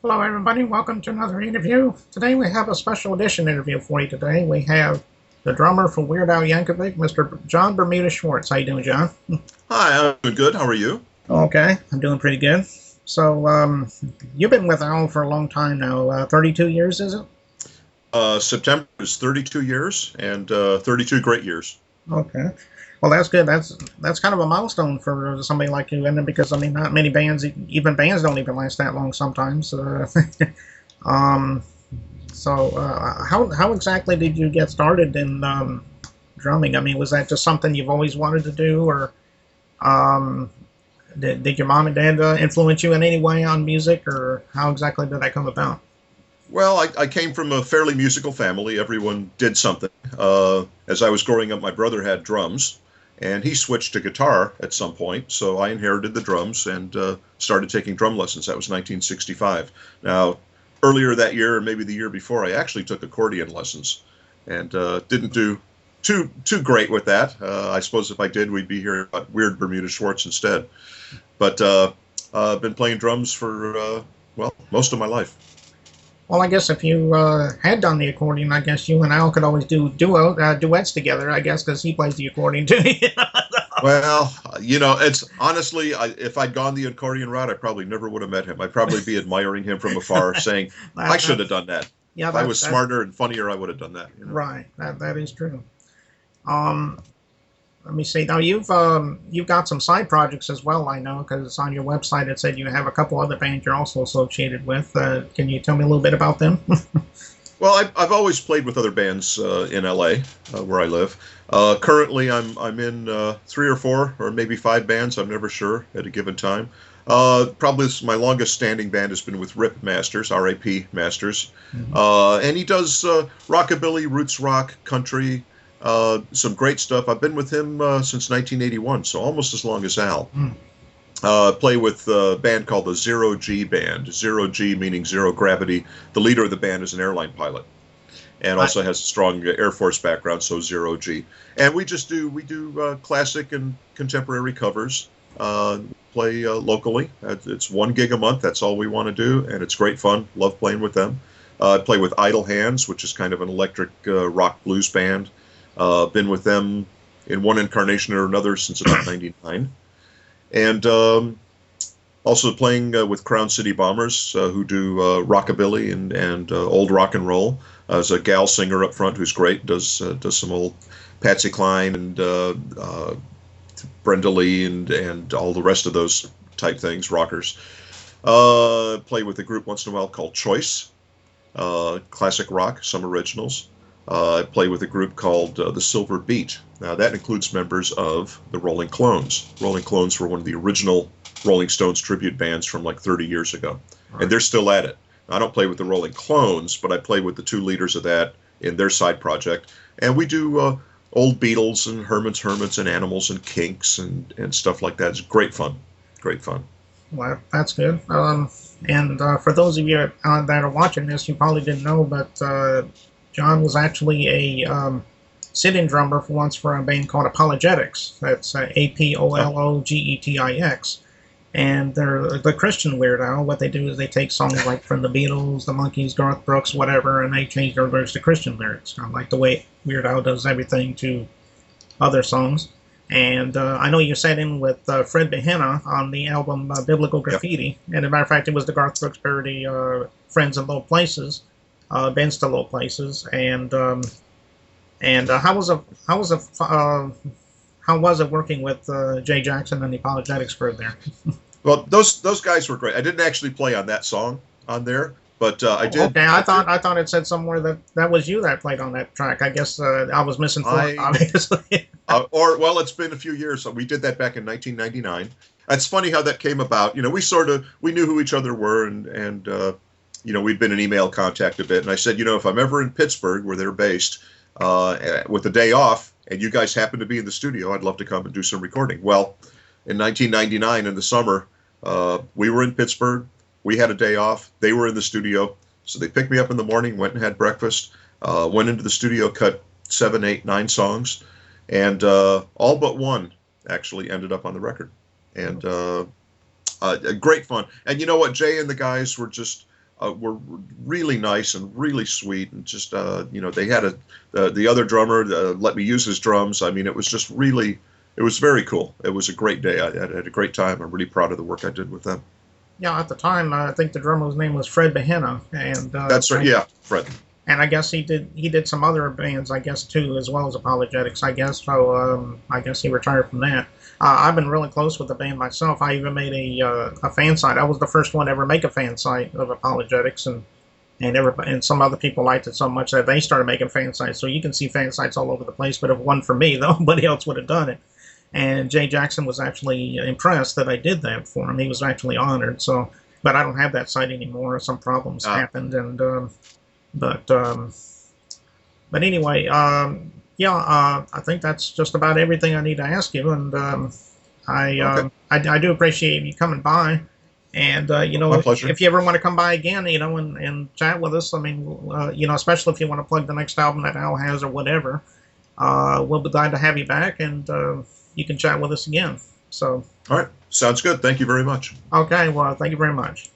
Hello, everybody. Welcome to another interview. Today we have a special edition interview for you today. We have the drummer for Weird Al Yankovic, Mr. Jon Bermuda Schwartz. How you doing, John? Hi, I'm doing good. How are you? Okay, I'm doing pretty good. So, you've been with Al for a long time now. 32 years, is it? September is 32 years and 32 great years. Okay. Well, that's good. That's kind of a milestone for somebody like you, and because I mean, not many bands, even bands, don't even last that long sometimes. Um, how exactly did you get started in drumming? I mean, was that just something you've always wanted to do, or um, did your mom and dad influence you in any way on music, or how exactly did that come about? Well, I came from a fairly musical family. Everyone did something. As I was growing up, my brother had drums, and he switched to guitar at some point. So I inherited the drums and started taking drum lessons. That was 1965. Now, earlier that year, or maybe the year before, I actually took accordion lessons, and didn't do too great with that. I suppose if I did, we'd be here at Weird Bermuda Schwartz instead. But I've been playing drums for well, most of my life. Well, I guess if you had done the accordion, I guess you and Al could always do duets together. I guess because he plays the accordion too. Well, it's honestly, if I'd gone the accordion route, I probably never would have met him. I'd probably be admiring him from afar, saying, "I should have done that. Yeah, If I was smarter and funnier, I would have done that." right. That is true. Um, Let me see. Now you've got some side projects as well. I know because on your website it said you have a couple other bands you're also associated with. Can you tell me a little bit about them? Well, I've always played with other bands in LA, where I live. Currently, I'm in three or four or maybe five bands. I'm never sure at a given time. Probably my longest standing band has been with Rip Masters, R.A.P. Masters, and he does rockabilly, roots rock, country. Some great stuff. I've been with him since 1981, so almost as long as Al. Play with a band called the Zero G Band. Zero G meaning zero gravity. The leader of the band is an airline pilot, and also has a strong Air Force background, so Zero G. And we do classic and contemporary covers. Play locally. It's one gig a month. That's all we want to do, and it's great fun. Love playing with them. I play with Idle Hands, which is kind of an electric rock blues band. Been with them in one incarnation or another since about '99, and also playing with Crown City Bombers, who do rockabilly and old rock and roll. There's a gal singer up front who's great, does some old Patsy Cline and Brenda Lee and all the rest of those type things, rockers. Play with a group once in a while called Choice, classic rock, some originals. I play with a group called the Silver Beat. Now, that includes members of the Rolling Clones. Rolling Clones were one of the original Rolling Stones tribute bands from like 30 years ago, and they're still at it. I don't play with the Rolling Clones, but I play with the two leaders of that in their side project, and we do old Beatles and Herman's Hermits and Animals and Kinks and stuff like that. It's great fun. Great fun. Well, that's good. And for those of you that are watching this, you probably didn't know, but John was actually a sit-in drummer for once for a band called Apologetics. That's Apologetics. And they're the Christian Weird Al. What they do is they take songs like from the Beatles, the Monkees, Garth Brooks, whatever, and they change their lyrics to Christian lyrics. Kind of like the way Weird Al does everything to other songs. And I know you sat in with Fred Behenna on the album Biblical Graffiti. And as a matter of fact, it was the Garth Brooks parody Friends in Low Places. Bends to Low Places, and how was it working with Jay Jackson and the Apologetics crew there? Well, those guys were great. I didn't actually play on that song on there, but I did. Okay, I thought it said somewhere that was you that played on that track. I guess I was misinformed, obviously. Well, it's been a few years. So we did that back in 1999. It's funny how that came about. We knew who each other were, and we'd been in email contact a bit, and I said, if I'm ever in Pittsburgh, where they're based, with a day off, and you guys happen to be in the studio, I'd love to come and do some recording. Well, in 1999, in the summer, we were in Pittsburgh. We had a day off. They were in the studio, so they picked me up in the morning, went and had breakfast, went into the studio, cut 7, 8, 9 songs, and all but one actually ended up on the record. And great fun. And you know what? Jay and the guys were just were really nice and really sweet, and just they had the other drummer let me use his drums. I mean, it was just really, it was very cool. It was a great day. I had a great time. I'm really proud of the work I did with them. Yeah, at the time, I think the drummer's name was Fred Behenna, and That's right. Yeah, Fred. and I guess he did some other bands, I guess too, as well as Apologetics. I guess so. I guess he retired from that. I've been really close with the band myself. I even made a fan site. I was the first one to ever make a fan site of Apologetics, and some other people liked it so much that they started making fan sites. So you can see fan sites all over the place. But if one for me, nobody else would have done it. And Jay Jackson was actually impressed that I did that for him. He was actually honored. So, but I don't have that site anymore. Some problems happened, and but but anyway, yeah, I think that's just about everything I need to ask you. And Okay. I do appreciate you coming by. And My pleasure. if you ever want to come by again, and chat with us, I mean, especially if you want to plug the next album that Al has or whatever, we'll be glad to have you back, and you can chat with us again. So, All right. Sounds good. Thank you very much. okay, well, thank you very much.